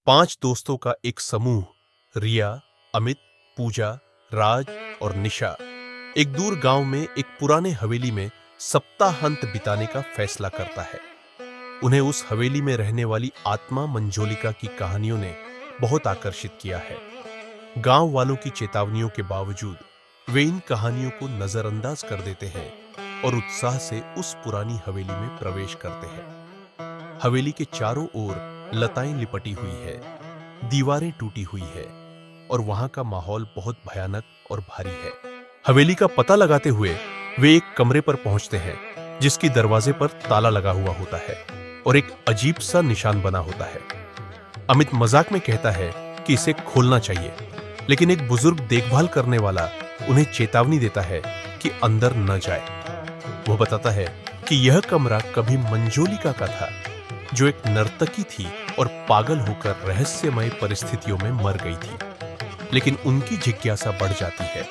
5 दोस्तों का एक समूह रिया, अमित, पूजा, राज और निशा एक दूर गांव में एक पुराने हवेली में सप्ताहांत बिताने का फैसला करता है। उन्हें उस हवेली में रहने वाली आत्मा मंजोलिका की कहानियों ने बहुत आकर्षित किया है। गांव वालों की चेतावनियों के बावजूद वे इन कहानियों को नजरअंदाज कर देते हैं और उत्साह से उस पुरानी हवेली में प्रवेश करते हैं। हवेली के चारों ओर लताएं लिपटी हुई है, दीवारें टूटी हुई है और वहां का माहौल बहुत भयानक और भारी है। हवेली का पता लगाते हुए वे एक कमरे पर पहुंचते हैं जिसकी दरवाजे पर ताला लगा हुआ होता है और एक अजीब सा निशान बना होता है। अमित मजाक में कहता है कि इसे खोलना चाहिए, लेकिन एक बुजुर्ग देखभाल करने वाला उन्हें चेतावनी देता है कि अंदर न जाए। वह बताता है कि यह कमरा कभी मंजोलिका का था, जो एक नर्तकी थी और पागल होकर रहस्यमय परिस्थितियों में मर गई थी। लेकिन उनकी जिज्ञासा बढ़ जाती है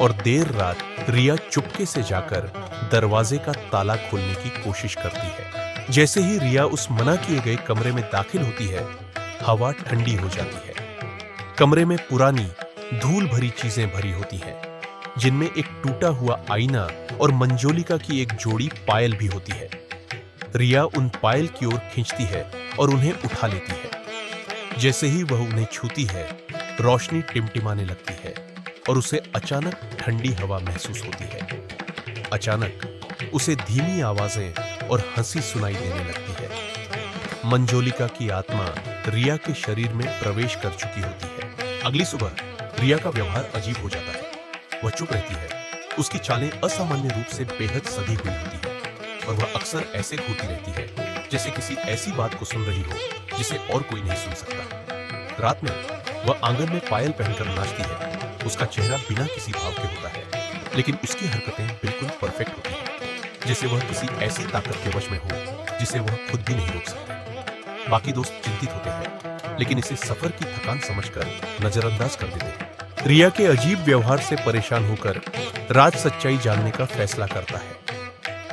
और देर रात रिया चुपके से जाकर दरवाजे का ताला खोलने की कोशिश करती है। जैसे ही रिया उस मना किए गए कमरे में दाखिल होती है, हवा ठंडी हो जाती है। कमरे में पुरानी धूल भरी चीजें भरी होती हैं, जिनमें एक टूटा हुआ आईना और मंजोलिका की एक जोड़ी पायल भी होती है। रिया उन पायल की ओर खींचती है और उन्हें उठा लेती है। जैसे ही वह उन्हें छूती है, रोशनी टिमटिमाने लगती है और उसे अचानक ठंडी हवा महसूस होती है। अचानक उसे धीमी आवाजें और हंसी सुनाई देने लगती है। मंजोलिका की आत्मा रिया के शरीर में प्रवेश कर चुकी होती है। अगली सुबह रिया का व्यवहार अजीब हो जाता है। वह चुप रहती है। उसकी चालें असामान्य रूप से बेहद सधी हुई होती है और वह अक्सर ऐसे घूरती रहती है जैसे किसी ऐसी बात को सुन रही हो जिसे और कोई नहीं सुन सकता। रात में वह आंगन में पायल पहनकर नाचती है। उसका चेहरा बिना किसी भाव के होता है, लेकिन उसकी हरकतें बिल्कुल परफेक्ट होती हैं, जैसे वह किसी ऐसी ताकत के वश में हो जिसे वह खुद भी नहीं रोक सकता। बाकी दोस्त चिंतित होते हैं, लेकिन इसे सफर की थकान समझकर नजरअंदाज कर देते हैं। रिया के अजीब व्यवहार से परेशान होकर राज सच्चाई जानने का फैसला करता है।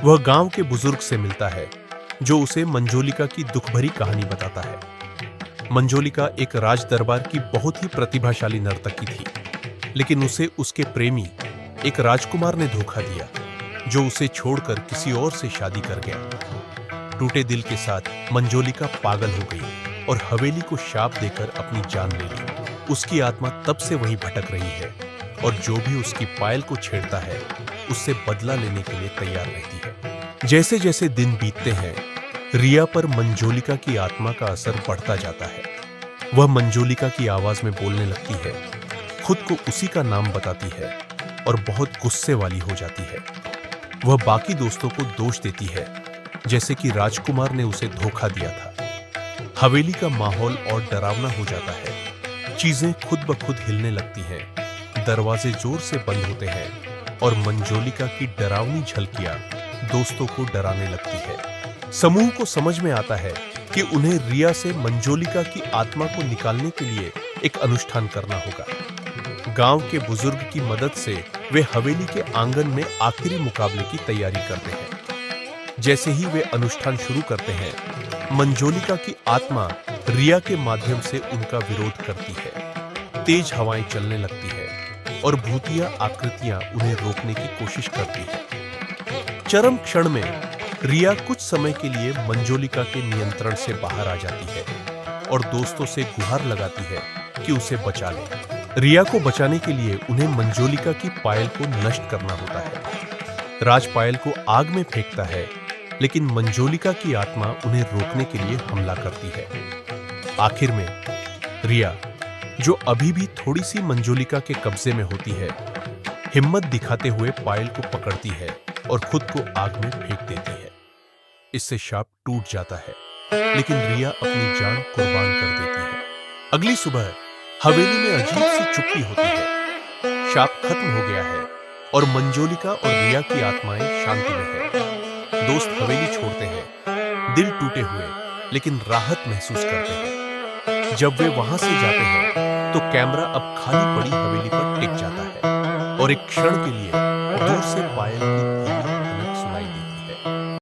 वह गांव के बुजुर्ग से मिलता है, जो उसे मंजोलिका की दुखभरी कहानी बताता है। मंजोलिका एक राज दरबार की बहुत ही प्रतिभाशाली नर्तकी थी, लेकिन उसे उसके प्रेमी एक राजकुमार ने धोखा दिया, जो उसे छोड़कर किसी और से शादी कर गया। टूटे दिल के साथ मंजोलिका पागल हो गई और हवेली को शाप देकर अपनी जान ले ली। उसकी आत्मा तब से वहीं भटक रही है और जो भी उसकी पायल को छेड़ता है, उससे बदला लेने के लिए तैयार रहती है। जैसे जैसे दिन बीतते हैं, रिया पर मंजोलिका की आत्मा का असर बढ़ता जाता है। वह मंजोलिका की आवाज में बोलने लगती है, खुद को उसी का नाम बताती है और बहुत गुस्से वाली हो जाती है। वह बाकी दोस्तों को दोष देती है, जैसे कि राजकुमार ने उसे धोखा दिया था। हवेली का माहौल और डरावना हो जाता है। चीजें खुद ब खुद हिलने लगती हैं, दरवाजे जोर से बंद होते हैं और मंजोलिका की डरावनी झलकियां दोस्तों को डराने लगती है। समूह को समझ में आता है कि उन्हें रिया से मंजोलिका की आत्मा को निकालने के लिए एक अनुष्ठान करना होगा। गांव के बुजुर्ग की मदद से वे हवेली के आंगन में आखिरी मुकाबले की तैयारी करते हैं। जैसे ही वे अनुष्ठान शुरू करते हैं, मंजोलिका की आत्मा रिया के माध्यम से उनका विरोध करती है। तेज हवाएं चलने लगती है और भूतिया आकृतियां उन्हें रोकने की कोशिश करती है। चरम क्षण में रिया कुछ समय के लिए मंजोलिका के नियंत्रण से बाहर आ जाती है और दोस्तों से गुहार लगाती है कि उसे बचा ले। रिया को बचाने के लिए उन्हें मंजोलिका की पायल को नष्ट करना होता है। राज पायल को आग में फेंकता है, लेकिन मंजोलिका की आत्मा उन्हें रोकने के लिए हमला करती है। आखिर में रिया, जो अभी भी थोड़ी सी मंजोलिका के कब्जे में होती है, हिम्मत दिखाते हुए पायल को पकड़ती है और खुद को आग में फेंक देती है। इससे शाप टूट जाता है, लेकिन रिया अपनी जान कुर्बान कर देती है। अगली सुबह हवेली में अजीब सी चुप्पी होती है। शाप खत्म हो गया है और मंजोलिका और रिया की आत्माएं शांति में है। दोस्त हवेली छोड़ते हैं, दिल टूटे हुए, लेकिन राहत महसूस करते हैं। जब वे वहां से जाते हैं, तो कैमरा अब खाली पड़ी हवेली पर टिक जाता है और एक क्षण के लिए दूर से पायल की धीमी